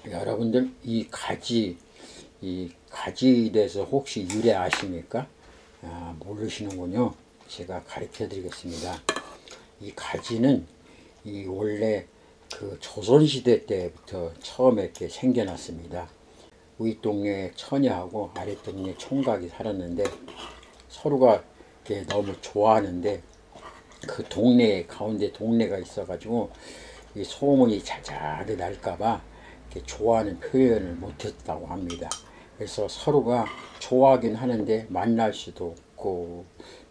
여러분들 이 가지에 대해서 혹시 유래 아십니까? 모르시는군요. 제가 가르쳐 드리겠습니다. 이 가지는 원래 그 조선시대 때부터 처음에 이렇게 생겨났습니다. 위 동네에 처녀하고 아래 동네에 총각이 살았는데 서로가 이렇게 너무 좋아하는데 그 동네 가운데 동네가 있어가지고 이 소문이 자자하게 날까봐 이렇게 좋아하는 표현을 못했다고 합니다. 그래서 서로가 좋아하긴 하는데 만날 수도 없고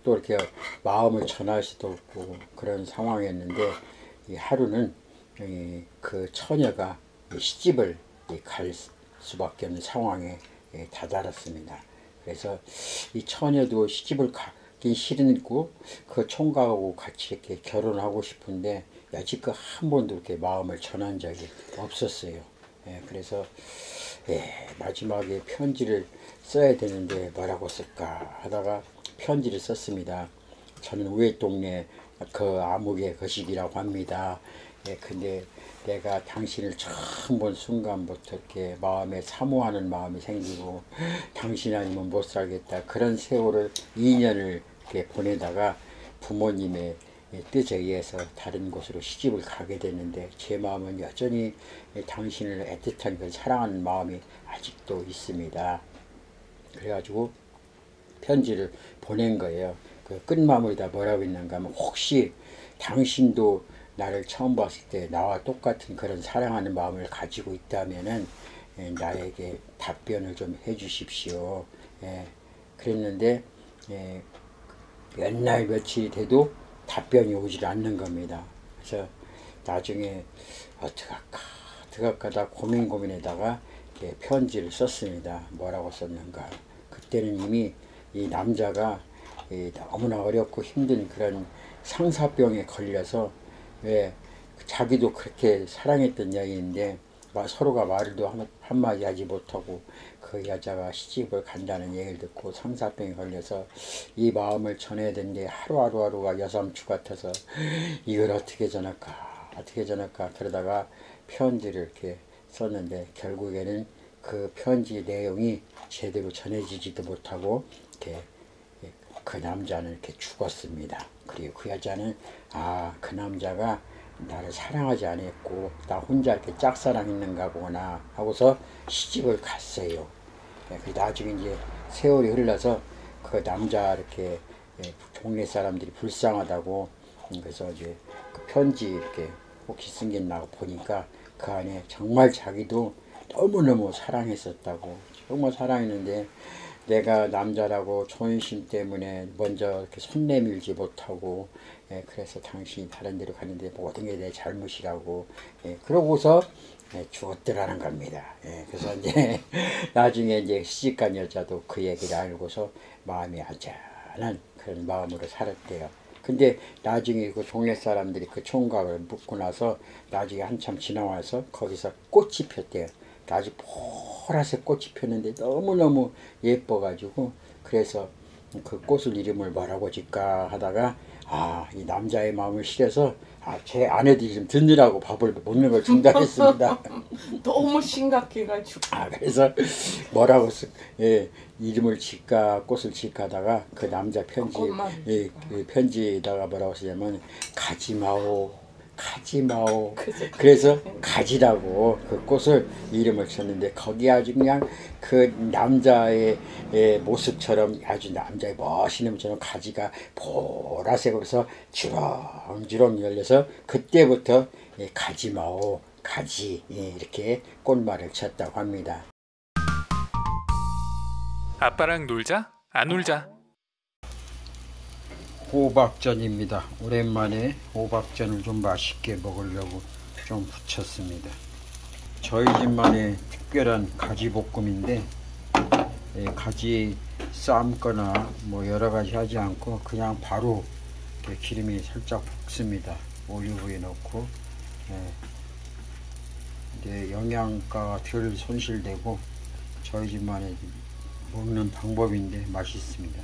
또 이렇게 마음을 전할 수도 없고 그런 상황이었는데 이 하루는 그 처녀가 시집을 갈 수밖에 없는 상황에 다다랐습니다. 그래서 이 처녀도 시집을 가긴 싫고 그 총각하고 같이 이렇게 결혼하고 싶은데 여지껏 한 번도 이렇게 마음을 전한 적이 없었어요. 그래서 마지막에 편지를 써야 되는데 뭐라고 쓸까 하다가 편지를 썼습니다. 저는 우회 동네 그 아무개 거식이라고 합니다. 근데 내가 당신을 처음 본 순간부터 이렇게 마음에 사모하는 마음이 생기고 당신 아니면 못 살겠다. 그런 세월을 2년을 이렇게 보내다가 부모님의 뜻에 의해서 다른 곳으로 시집을 가게 됐는데 제 마음은 여전히 당신을 애틋한 그 사랑하는 마음이 아직도 있습니다. 그래가지고 편지를 보낸 거예요. 그 끝마무리다 뭐라고 있는가 하면 혹시 당신도 나를 처음 봤을 때 나와 똑같은 그런 사랑하는 마음을 가지고 있다면은 나에게 답변을 좀 해주십시오. 그랬는데 몇 날 며칠이 돼도 답변이 오질 않는 겁니다. 그래서 나중에 어떡할까 하다 고민에다가 편지를 썼습니다. 뭐라고 썼는가. 그때는 이미 이 남자가 너무나 어렵고 힘든 그런 상사병에 걸려서 왜 자기도 그렇게 사랑했던 여인인데 서로가 말도 한마디 하지 못하고 그 여자가 시집을 간다는 얘기를 듣고 상사병에 걸려서 이 마음을 전해야 되는데 하루하루가 여삼추 같아서 이걸 어떻게 전할까 그러다가 편지를 이렇게 썼는데 결국에는 그 편지 내용이 제대로 전해지지도 못하고 이렇게 그 남자는 이렇게 죽었습니다. 그리고 그 여자는 그 남자가 나를 사랑하지 않았고 나 혼자 이렇게 짝사랑했는가 보구나 하고서 시집을 갔어요. 나중에 이제 세월이 흘러서 그 남자 이렇게 동네 사람들이 불쌍하다고 그래서 이제 그 편지 이렇게 혹시 쓴 게 있나 보니까 그 안에 정말 자기도 너무너무 사랑했었다고 정말 사랑했는데 내가 남자라고 존심 때문에 먼저 이렇게 손 내밀지 못하고 그래서 당신이 다른 데로 갔는데 모든 게 내 잘못이라고 그러고서 죽었더라는 겁니다. 그래서 이제 나중에 이제 시집간 여자도 그 얘기를 알고서 마음이 아련한 그런 마음으로 살았대요. 근데 나중에 그 동네 사람들이 그 총각을 묻고 나서 나중에 한참 지나와서 거기서 꽃이 폈대요. 아주 보라색 꽃이 폈는데 너무너무 예뻐가지고 그래서 그 꽃을 이름을 뭐라고 짓까 하다가 이 남자의 마음을 실어서 제 아내들이 좀 듣느라고 밥을 먹는 걸 중단했습니다. 너무 심각해가지고 그래서 뭐라고 이름을 짓까 꽃을 짓까 하다가 그 남자 그 편지에다가 뭐라고 쓰냐면 가지마오 그래서 가지라고 그 꽃을 이름을 쳤는데 거기 아주 그냥 그 남자의 모습처럼 아주 남자의 멋있는 것처럼 가지가 보라색으로 해서 주렁주렁 열려서 그때부터 가지마오 가지 이렇게 꽃말을 쳤다고 합니다. 아빠랑 놀자? 안 놀자? 호박전입니다. 오랜만에 호박전을 좀 맛있게 먹으려고 좀 부쳤습니다. 저희 집만의 특별한 가지볶음인데 가지 삶거나 뭐 여러가지 하지 않고 그냥 바로 기름이 살짝 볶습니다. 올리브유에 넣고 영양가가 덜 손실되고 저희 집만의 먹는 방법인데 맛있습니다.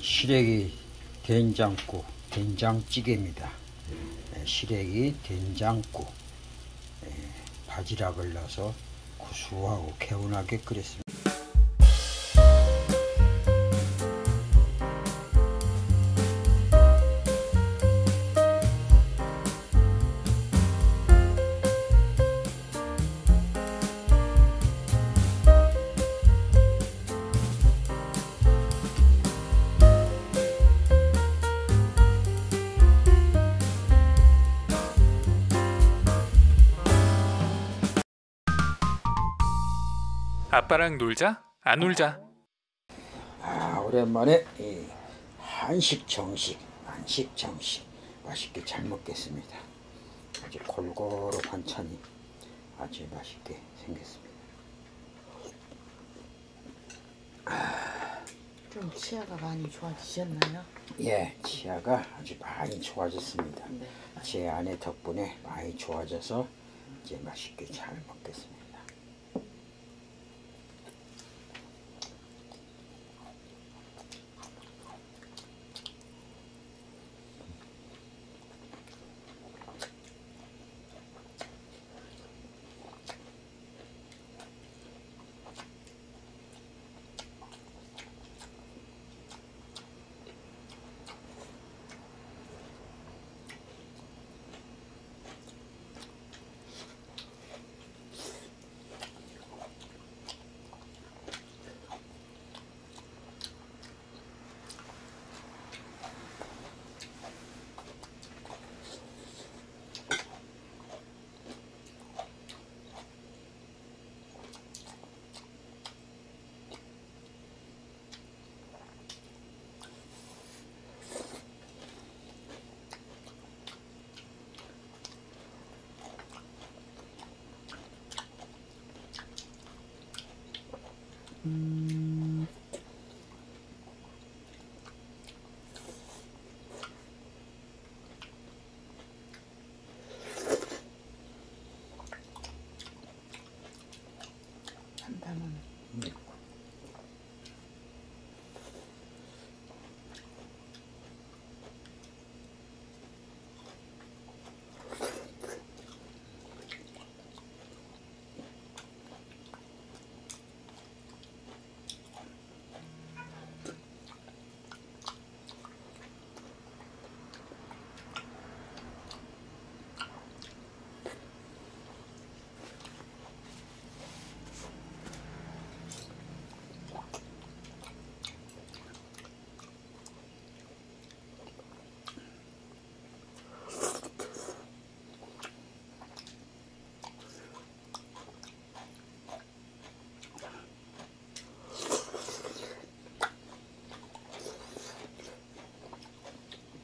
시래기 된장국, 된장찌개입니다. 시래기 된장국, 바지락을 넣어서 구수하고 개운하게 끓였습니다. 아빠랑 놀자? 안 놀자? 오랜만에 이 한식 정식 맛있게 잘 먹겠습니다. 아주 골고루 반찬이 아주 맛있게 생겼습니다. 좀 치아가 많이 좋아지셨나요? 예, 치아가 아주 많이 좋아졌습니다. 네. 제 아내 덕분에 많이 좋아져서 이제 맛있게 잘 먹겠습니다. 한담은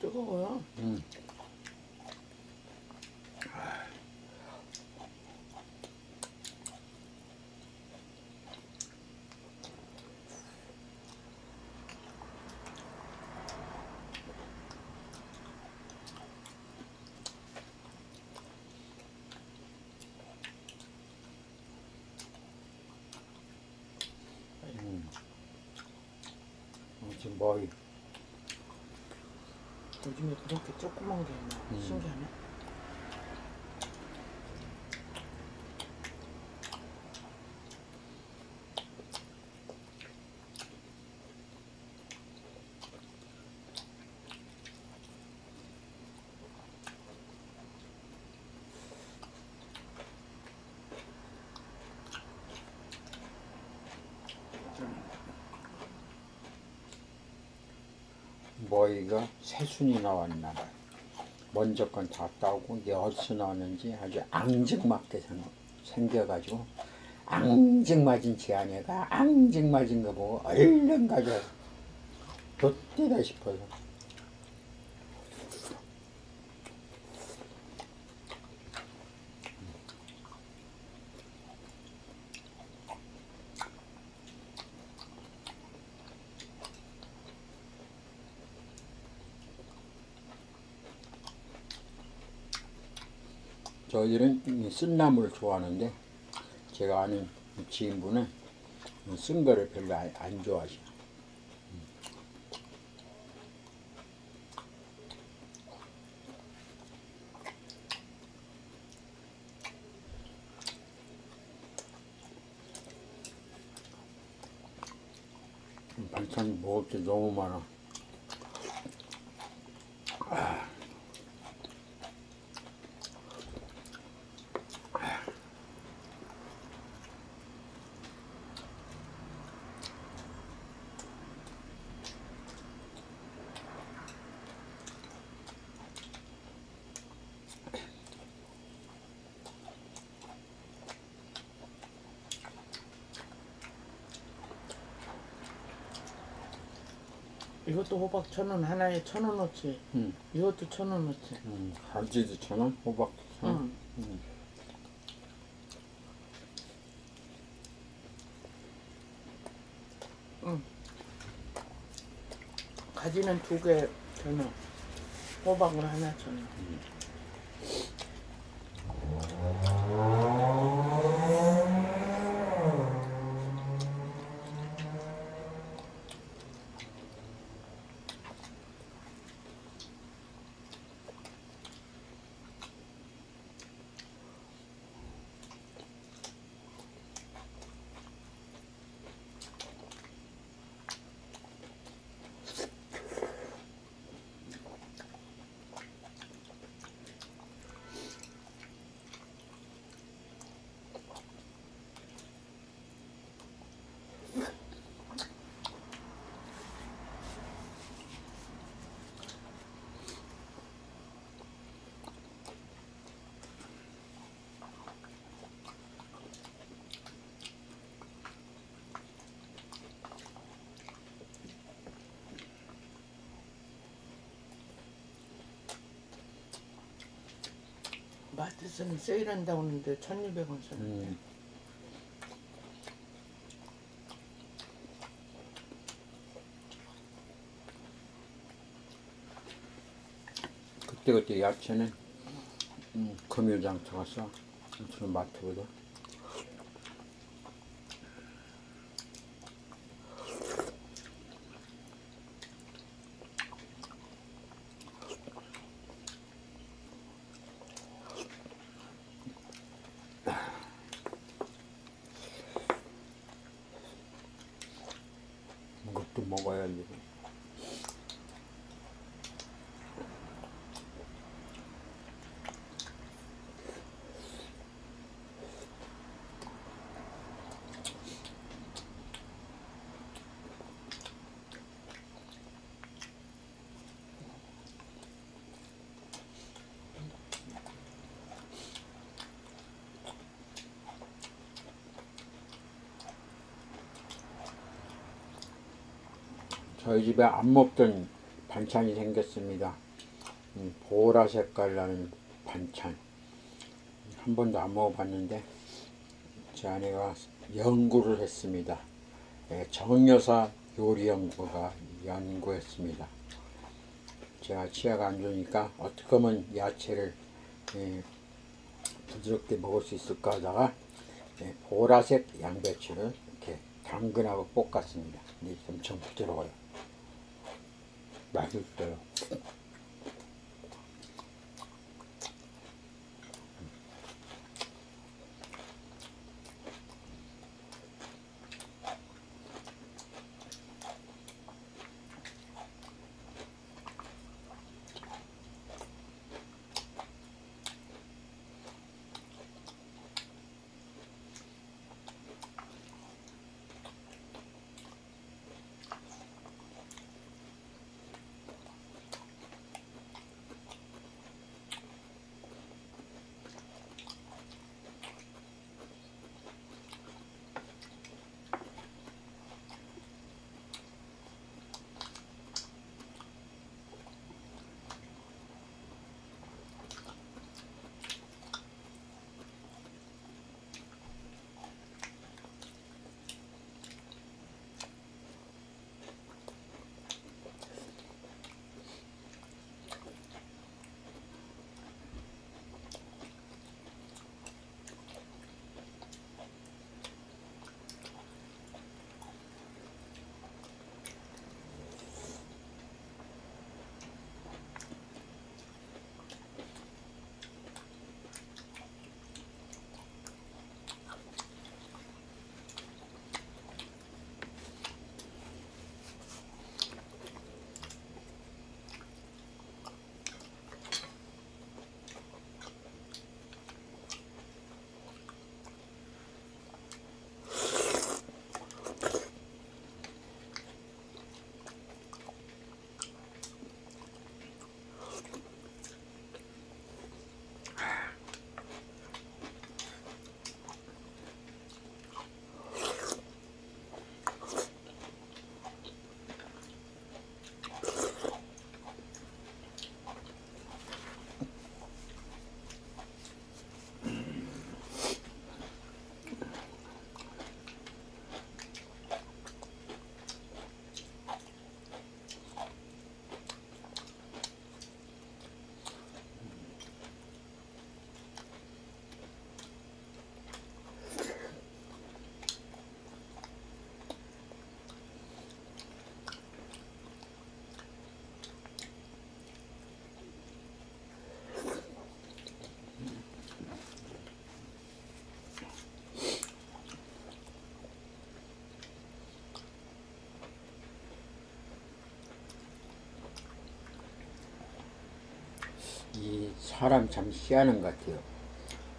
뜨거워요. 지금 뭐 요즘에 그렇게 조그만 게 있나? 신기하네. 머리가 새순이 나왔나 봐요. 먼저 건 다 따고 이제 어디서 나왔는지 아주 앙증맞게 생겨가지고 앙증맞은 제 아내가 앙증맞은 거 보고 얼른 가져와 롯데다 싶어서 저희들은 쓴 나물을 좋아하는데 제가 아는 지인분은 쓴 거를 별로 안 좋아하셔. 반찬 먹을 게 너무 많아. 이것도 호박 1,000원 하나에 1,000원어치. 이것도 1,000원어치. 가지도 1,000원, 호박 1,000원. 가지는 2개 1,000원. 호박은 하나 1,000원. 마트에서는 세일한다고 하는데 1,200원 샀는데. 그때 야채는 금요장터 가서 저는 마트보다 이것도 먹어야지. 저희 집에 안 먹던 반찬이 생겼습니다. 보라 색깔 나는 반찬. 한 번도 안 먹어봤는데 제 아내가 연구를 했습니다. 정여사 요리연구가 연구했습니다. 제가 치아가 안 좋으니까 어떻게 하면 야채를 부드럽게 먹을 수 있을까 하다가 보라색 양배추를 이렇게 당근하고 볶았습니다. 근데 엄청 부드러워요. 맛있어요. 사람 참 희한한 것 같아요.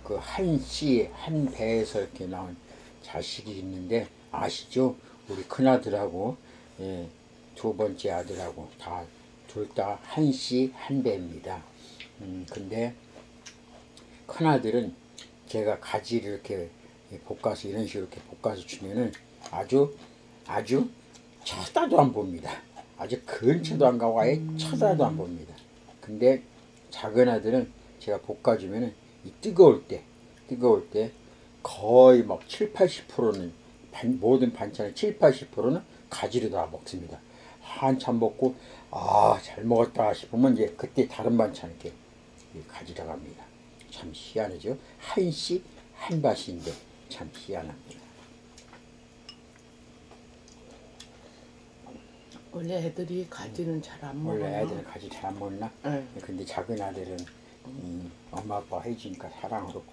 그 한 씨, 한 배에서 이렇게 나온 자식이 있는데 아시죠? 우리 큰아들하고 예, 두 번째 아들하고 다 둘 다 한 씨, 한 배입니다. 근데 큰아들은 제가 가지를 이렇게 볶아서 이런 식으로 이렇게 볶아서 주면은 아주 쳐다도 안 봅니다. 아주 근처도 안 가고 아예 쳐다도 안 봅니다. 근데 작은 아들은 제가 볶아주면은 이 뜨거울 때 거의 막 7, 80%는 모든 반찬의 7, 80%는 가지로 다 먹습니다. 한참 먹고 잘 먹었다 싶으면 이제 그때 다른 반찬 이렇게 가지러 갑니다. 참 희한하죠. 한씩 한 밭인데 참 희한합니다. 원래 애들이 가지는 잘 안 먹어요. 원래 애들은 가지 잘 안 먹나? 네. 근데 작은 아들은 엄마 아빠 해주니까 사랑으로.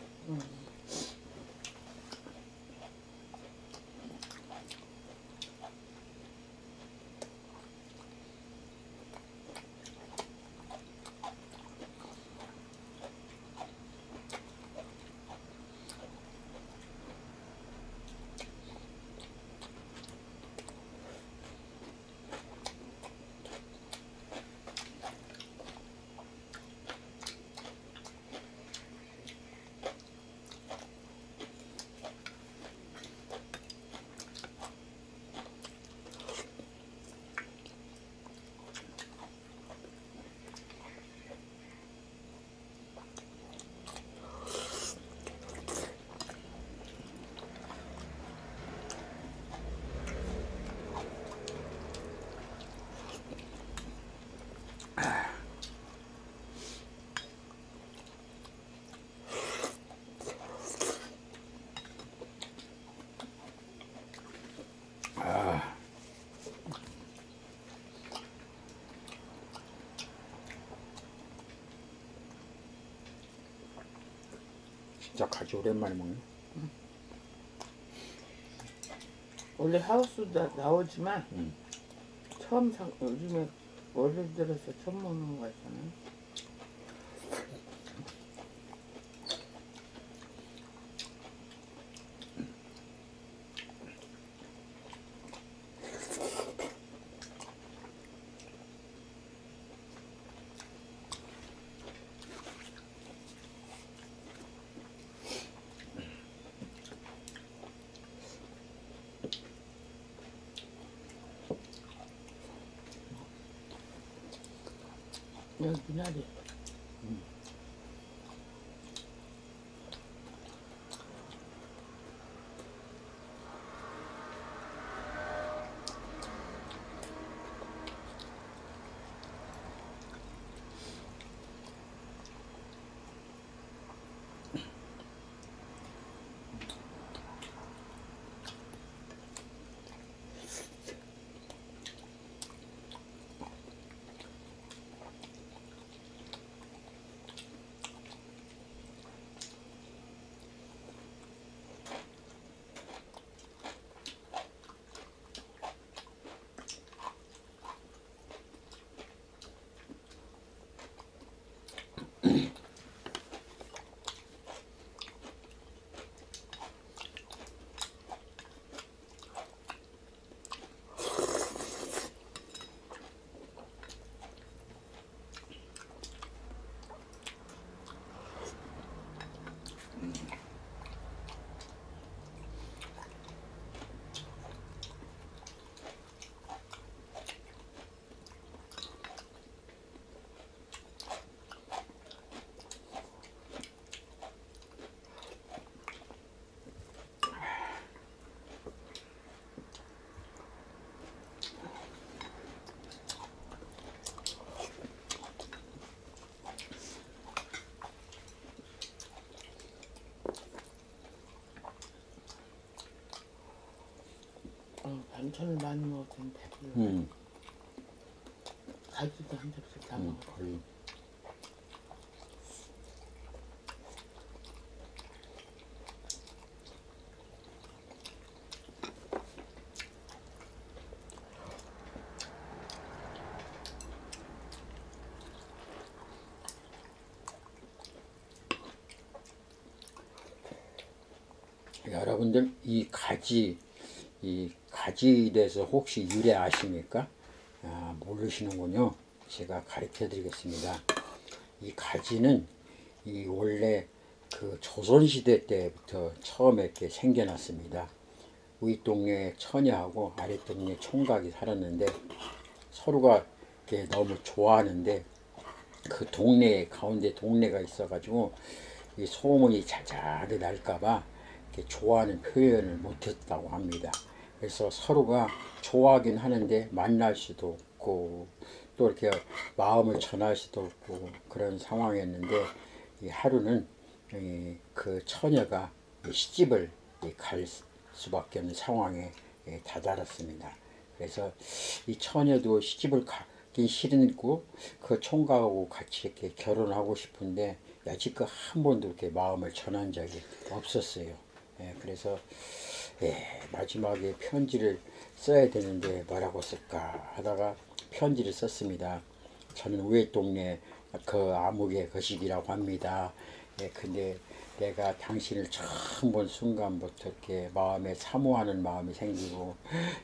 진짜 가지 오랜만에 먹네. 원래 하우스도 나오지만 요즘에 원래 들어서 처음 먹는 거 있잖아요. 여기 미나리. 반찬을 많이 먹었더니 배불러. 가지도 한 접시 다 먹어. 거의. 여러분들 이 가지에 대해서 혹시 유래 아십니까? 모르시는군요. 제가 가르쳐 드리겠습니다. 이 가지는 원래 그 조선시대 때부터 처음에 이렇게 생겨났습니다. 위 동네에 처녀하고 아래 동네에 총각이 살았는데 서로가 이렇게 너무 좋아하는데 그 동네 가운데 동네가 있어가지고 이 소문이 자자하게 날까봐 이렇게 좋아하는 표현을 못했다고 합니다. 그래서 서로가 좋아하긴 하는데 만날 수도 없고 또 이렇게 마음을 전할 수도 없고 그런 상황이었는데 이 하루는 그 처녀가 시집을 갈 수밖에 없는 상황에 다다랐습니다. 그래서 이 처녀도 시집을 가긴 싫고 그 총각하고 같이 이렇게 결혼하고 싶은데 여지껏 한 번도 이렇게 마음을 전한 적이 없었어요. 그래서 마지막에 편지를 써야 되는데 뭐라고 쓸까 하다가 편지를 썼습니다. 저는 우회 동네 그 아무개 거식이라고 합니다. 근데 내가 당신을 처음 본 순간부터 이렇게 마음에 사모하는 마음이 생기고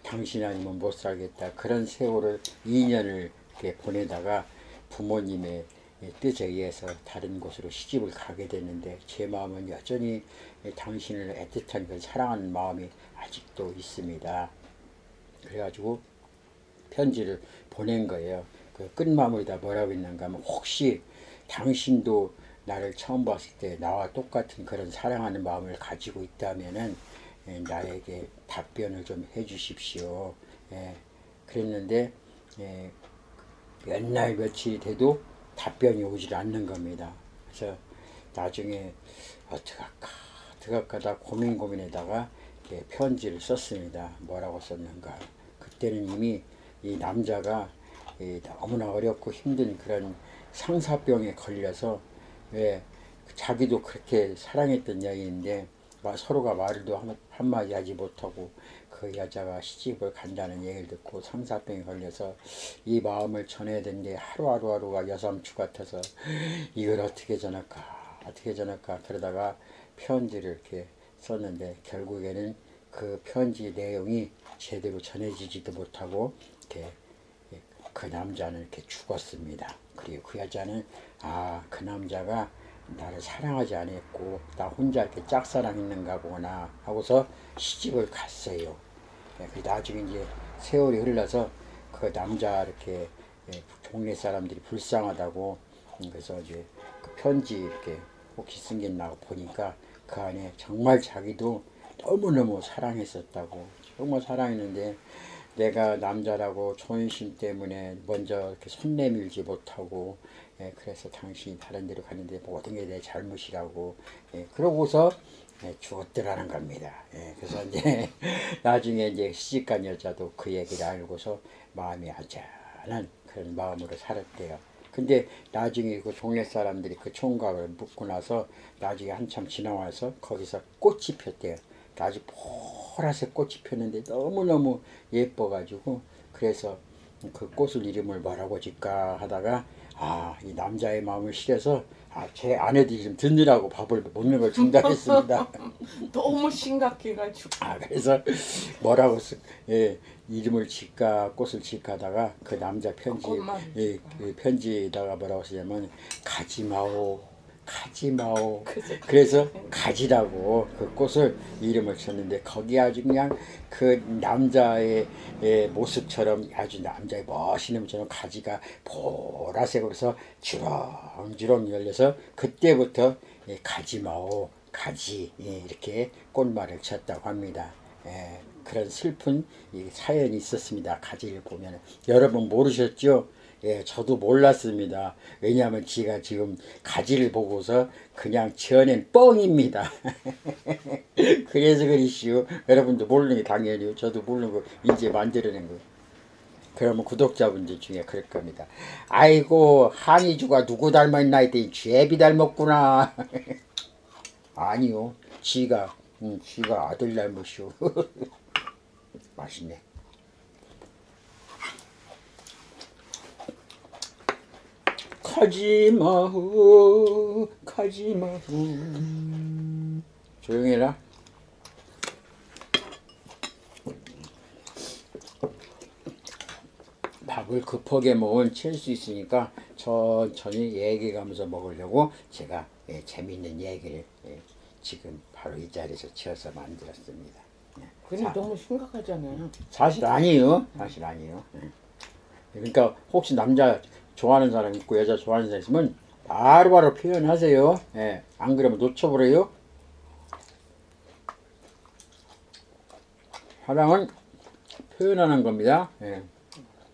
당신 아니면 못 살겠다. 그런 세월을 2년을 이렇게 보내다가 부모님의 뜻에 의해서 다른 곳으로 시집을 가게 됐는데 제 마음은 여전히 당신을 애틋한 그 사랑하는 마음이 아직도 있습니다. 그래가지고 편지를 보낸 거예요. 그 끝마무리다 뭐라고 했는가 하면 혹시 당신도 나를 처음 봤을 때 나와 똑같은 그런 사랑하는 마음을 가지고 있다면은 나에게 답변을 좀 해주십시오. 그랬는데 몇 날 며칠이 돼도 답변이 오질 않는 겁니다. 그래서 나중에 어떡할까 하다 고민에다가 편지를 썼습니다. 뭐라고 썼는가. 그때는 이미 이 남자가 너무나 어렵고 힘든 그런 상사병에 걸려서 자기도 그렇게 사랑했던 여인인데 서로가 말도 한마디 하지 못하고 그 여자가 시집을 간다는 얘기를 듣고 상사병에 걸려서 이 마음을 전해야 되는데 하루하루가 여삼추 같아서 이걸 어떻게 전할까 그러다가 편지를 이렇게 썼는데 결국에는 그 편지 내용이 제대로 전해지지도 못하고 이렇게 그 남자는 이렇게 죽었습니다. 그리고 그 여자는 그 남자가 나를 사랑하지 않았고 나 혼자 이렇게 짝사랑했는가 보구나 하고서 시집을 갔어요. 나중에 이제 세월이 흘러서 그 남자 이렇게 동네 사람들이 불쌍하다고 그래서 이제 그 편지 이렇게 혹시 쓴 게 있나 보니까 그 안에 정말 자기도 너무너무 사랑했었다고 정말 사랑했는데 내가 남자라고 존심 때문에 먼저 이렇게 손 내밀지 못하고 그래서 당신이 다른 데로 가는데 모든 게 내 잘못이라고 그러고서 죽었더라는 겁니다. 그래서 이제 나중에 이제 시집간 여자도 그 얘기를 알고서 마음이 아련한 그런 마음으로 살았대요. 근데 나중에 그 동네 사람들이 그 총각을 묻고 나서 나중에 한참 지나와서 거기서 꽃이 폈대요. 아주 보라색 꽃이 폈는데 너무너무 예뻐가지고 그래서 그 꽃을 이름을 뭐라고 짓까 하다가 이 남자의 마음을 실어서 제 아내들이 좀 듣느라고 밥을 먹는 걸 중단했습니다. 너무 심각해가지고. 그래서 뭐라고 이름을 짓까 꽃을 짓까 하다가 그 남자 그 편지에다가 뭐라고 쓰냐면 가지마오 그래서 가지라고 그 꽃을 이름을 쳤는데 거기 아주 그냥 그 남자의 모습처럼 아주 남자의 멋있는 것처럼 가지가 보라색으로 해서 주렁주렁 열려서 그때부터 가지마오 가지 이렇게 꽃말을 쳤다고 합니다. 그런 슬픈 사연이 있었습니다. 가지를 보면 여러분 모르셨죠? 저도 몰랐습니다. 왜냐하면 지가 지금 가지를 보고서 그냥 지어낸 뻥입니다. 그래서 그러시오. 여러분도 모르는 게 당연히요. 저도 모르는 거 이제 만들어낸 거. 그러면 구독자분들 중에 그럴 겁니다. 아이고 한이주가 누구 닮았나 했더니 죄비 닮았구나. 아니요. 지가 아들 닮으시오. 맛있네. 가지마후 조용히 해라. 밥을 급하게 먹으면 칠 수 있으니까 천천히 얘기하면서 먹으려고 제가 재미있는 얘기를 지금 바로 이 자리에서 지어서 만들었습니다. 근데 너무 심각하잖아요. 사실 아니에요. 사실 아니에요. 그러니까 혹시 남자 좋아하는 사람 있고 여자 좋아하는 사람 있으면 바로바로 표현하세요. 안 그러면 놓쳐버려요. 사랑은 표현하는 겁니다.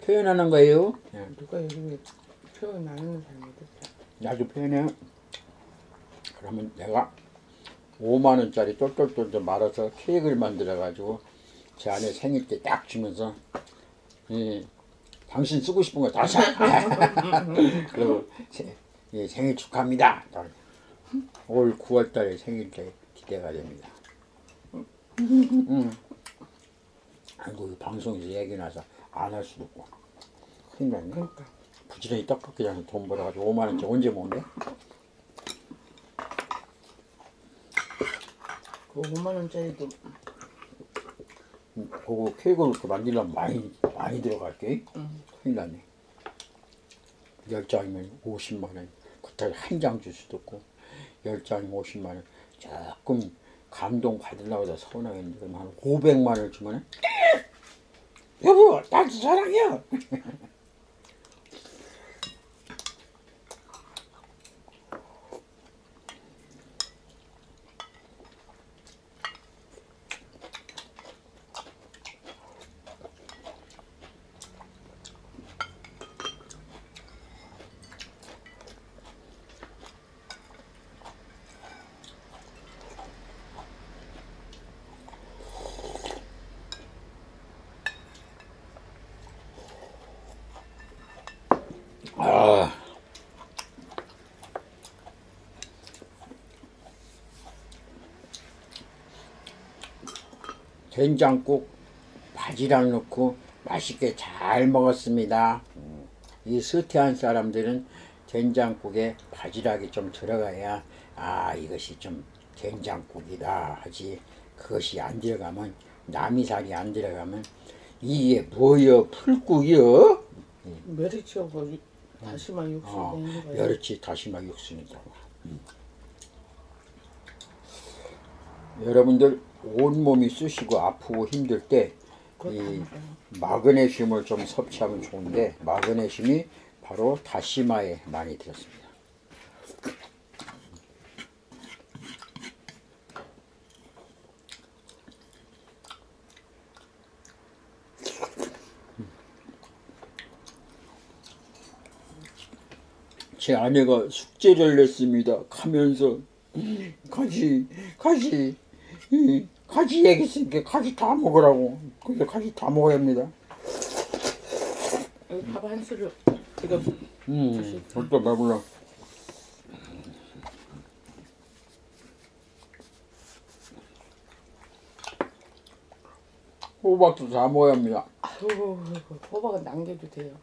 표현하는 거예요. 누가 요즘에 표현 안 하는 사람이 있어. 나도 표현해. 그러면 내가 5만 원짜리 똘똘똘 말아서 케이크를 만들어 가지고 제 아내 생일 때 딱 주면서 당신 쓰고 싶은 거 다 사. 그리고 생일 축하합니다. 올 9월 달에 생일 때 기대가 됩니다. 아이고 이 방송에서 얘기 나서 안 할 수도 없고 큰일 났네. 그러니까. 부지런히 떡볶이장에서 돈 벌어가지고 5만 원짜리 언제 먹네? 그 5만 원짜리도 그거 케이크를 이렇게 만들려면 많이 들어갈게. 큰일 났네. 10장이면 50만 원. 그렇다고 한 장 줄 수도 없고 10장이면 50만 원. 조금 감동 받으려고 해서 서운하겠는데 그럼 한 500만 원을 주면 여보 나도 사랑해요. 된장국 바지락 넣고 맛있게 잘 먹었습니다. 이 서태한 사람들은 된장국에 바지락이 좀 들어가야 이것이 좀 된장국이다 하지. 그것이 안 들어가면 남이살이 안 들어가면 이게 뭐여 풀국이여? 메리치하고 다시마 육수 내는 거예요. 멸치 다시마 육수니까. 여러분들 온몸이 쑤시고 아프고 힘들 때 이 마그네슘을 좀 섭취하면 좋은데 마그네슘이 바로 다시마에 많이 들었습니다. 제 아내가 숙제를 냈습니다. 가면서 가지 얘기했으니까 가지 다 먹으라고. 그래서 가지 다 먹어야 합니다. 여기 밥 한 수를 제가 또 배불러. 호박도 다 먹어야 합니다. 호박은 남겨도 돼요.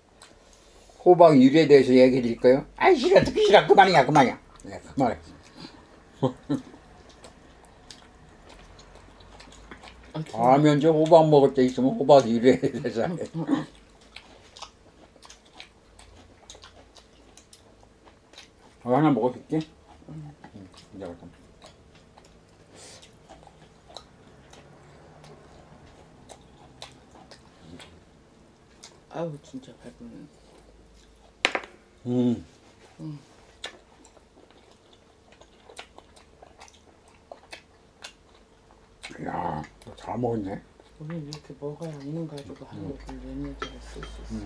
호박 유래에 대해서 얘기해 드릴까요? 아이 싫어 듣기 싫어 그만이야. 네 그만해. 다음에 이제 호박 먹을 때 있으면 호박 유래에 대해서 하나 먹어줄게. 아우 진짜 배부르네. 야, 너 다 먹었네. 오늘 이렇게 먹어야 이놈 가지고 한국을 내년에 쓸 수 있어.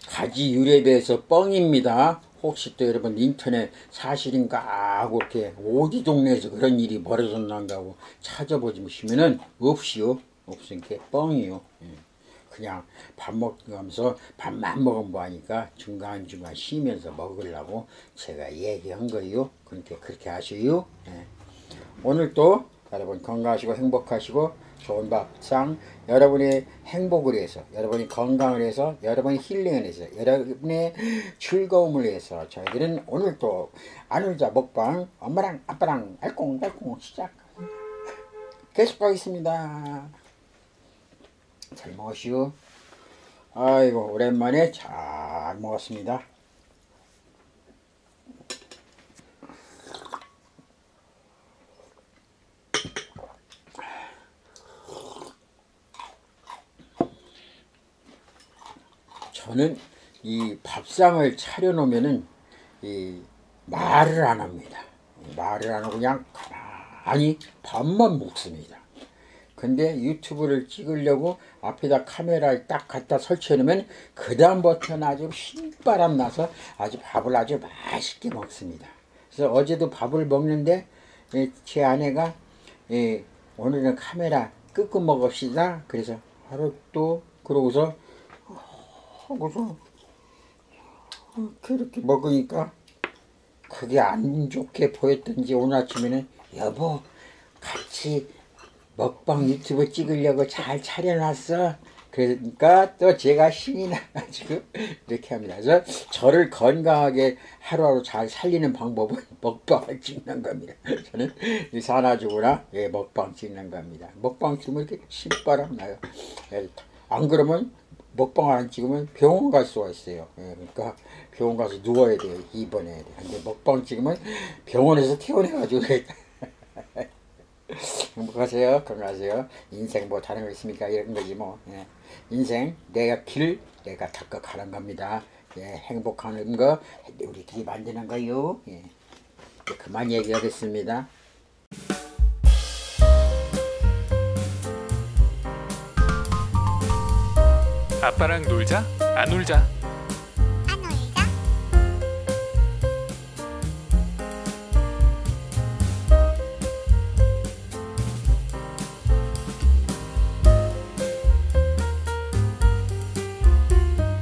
가지 유래에 대해서 뻥입니다. 혹시 또 여러분 인터넷 사실인가 하고 이렇게 어디 동네에서 그런 일이 벌어졌는가 하고 찾아보시면은 없이요. 없으니까 뻥이요. 예. 그냥 밥 먹으면서 밥만 먹으면 뭐하니까 중간중간 쉬면서 먹으려고 제가 얘기한 거예요. 그러니까 그렇게 하셔요. 예. 오늘도 여러분 건강하시고 행복하시고 좋은 밥상, 여러분의 행복을 위해서, 여러분이 건강을 위해서, 여러분의 힐링을 위해서, 여러분의 즐거움을 위해서 저희들은 오늘도 안울자 먹방 엄마랑 아빠랑 알콩달콩 시작 계속하겠습니다. 잘 먹으시오. 아이고 오랜만에 잘 먹었습니다. 저는 이 밥상을 차려놓으면은 이 말을 안 합니다. 말을 안 하고 그냥 가만히 밥만 먹습니다. 근데 유튜브를 찍으려고 앞에다 카메라를 딱 갖다 설치해 놓으면 그 다음부터는 아주 흰바람 나서 아주 밥을 아주 맛있게 먹습니다. 그래서 어제도 밥을 먹는데 제 아내가 오늘은 카메라 끄고 먹읍시다. 그래서 하루 또 그러고서 하고서 그렇게 먹으니까 그게 안 좋게 보였던지 오늘 아침에는 여보 같이 먹방 유튜브 찍으려고 잘 차려놨어. 그러니까 또 제가 신이 나가지고 이렇게 합니다. 그래서 저를 건강하게 하루하루 잘 살리는 방법은 먹방을 찍는 겁니다. 저는 이 사나주구나 먹방 찍는 겁니다. 먹방 찍으면 이렇게 신바람 나요. 안 그러면 먹방 안 찍으면 병원 갈 수가 있어요. 그러니까 병원 가서 누워야 돼요. 입원해야 돼요. 근데 먹방 찍으면 병원에서 퇴원해가지고 행복하세요. 건강하세요. 인생 뭐 다른 거 있습니까? 이런 거지 뭐. 인생 내가 길 내가 닦아 가는 겁니다. 행복하는 거 우리끼리 만드는 거요. 그만 얘기하겠습니다. 아빠랑 놀자 안 울자.